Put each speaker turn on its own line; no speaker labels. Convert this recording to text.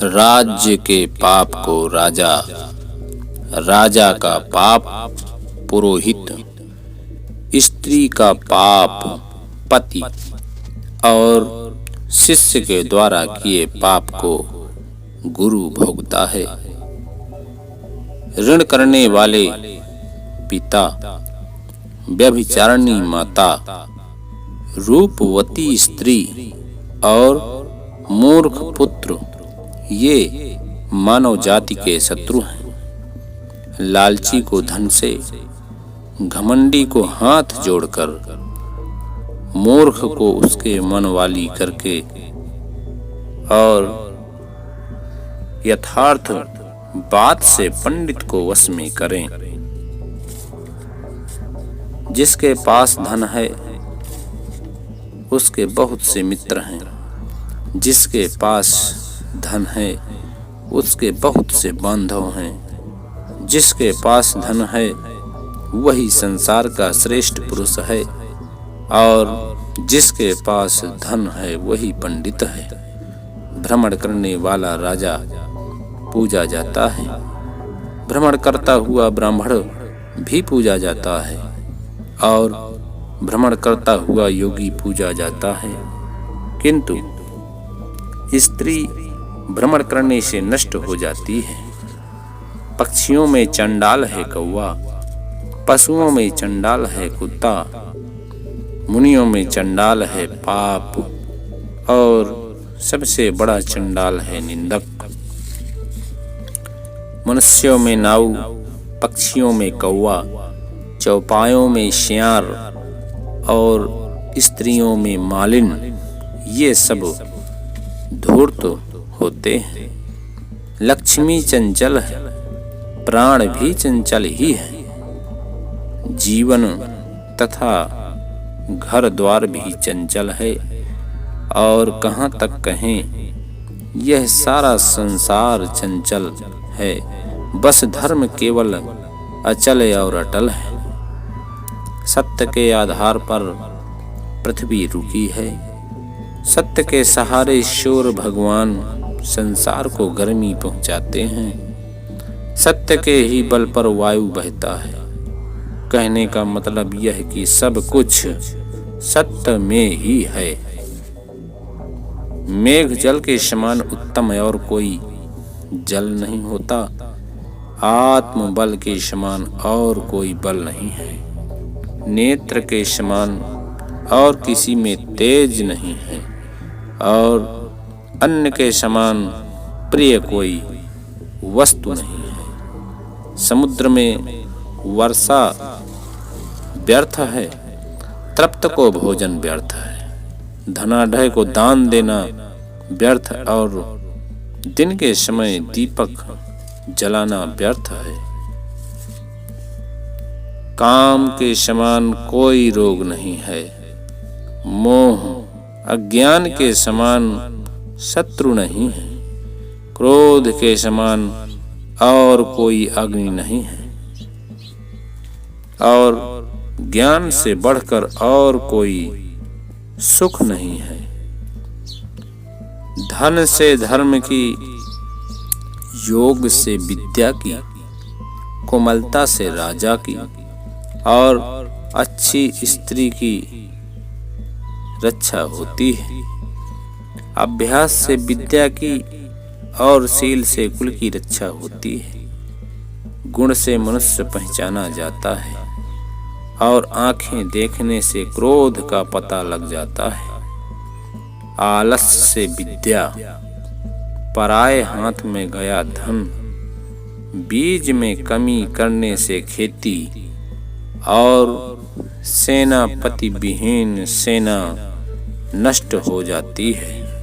राज्य के पाप को राजा, राजा का पाप पुरोहित, स्त्री का पाप पति और शिष्य के द्वारा किए पाप को गुरु भोगता है। ऋण करने वाले पिता, व्यभिचारिणी माता, रूपवती स्त्री और मूर्ख पुत्र ये मानव जाति के शत्रु हैं। लालची को धन से, घमंडी को हाथ जोड़कर, मूर्ख को उसके मन वाली करके और यथार्थ बात से पंडित को वश में करें। जिसके पास धन है उसके बहुत से मित्र हैं, जिसके पास धन है उसके बहुत से बांधव हैं। जिसके पास धन है वही संसार का श्रेष्ठ पुरुष है और जिसके पास धन है वही पंडित है। भ्रमण करने वाला राजा पूजा जाता है, भ्रमण करता हुआ ब्राह्मण भी पूजा जाता है और भ्रमण करता हुआ योगी पूजा जाता है। किंतु स्त्री भ्रमण करने से नष्ट हो जाती है। पक्षियों में चंडाल है कौवा, पशुओं में चंडाल है कुत्ता, मुनियों में चंडाल है पाप और सबसे बड़ा चंडाल है निंदक। मनुष्यों में नाऊ, पक्षियों में कौवा, चौपायों में श्यार और स्त्रियों में मालिन, ये सब धूर्त होते हैं। लक्ष्मी चंचल है, प्राण भी चंचल ही है। जीवन तथा घर द्वार भी चंचल है और कहाँ तक कहें, यह सारा संसार चंचल है। बस धर्म केवल अचल और अटल है। सत्य के आधार पर पृथ्वी रुकी है। सत्य के सहारे ईश्वर भगवान संसार को गर्मी पहुंचाते हैं। सत्य के ही बल पर वायु बहता है। कहने का मतलब यह कि सब कुछ सत्य में ही है। मेघ जल के समान उत्तम और कोई जल नहीं होता। आत्म बल के समान और कोई बल नहीं है। नेत्र के समान और किसी में तेज नहीं है और अन्न के समान प्रिय कोई वस्तु नहीं है। समुद्र में वर्षा व्यर्थ है, तृप्त को भोजन व्यर्थ है। धनाढ्य को दान देना व्यर्थ और दिन के समय दीपक जलाना व्यर्थ है। काम के समान कोई रोग नहीं है। मोह अज्ञान के समान शत्रु नहीं है। क्रोध के समान और कोई अग्नि नहीं है और ज्ञान से बढ़कर और कोई सुख नहीं है। धन से धर्म की, योग से विद्या की, कोमलता से राजा की और अच्छी स्त्री की रक्षा होती है। अभ्यास से विद्या की और शील से कुल की रक्षा होती है। गुण से मनुष्य पहचाना जाता है और आंखें देखने से क्रोध का पता लग जाता है। आलस्य से विद्या, पराए हाथ में गया धन, बीज में कमी करने से खेती और सेनापति विहीन सेना नष्ट हो जाती है।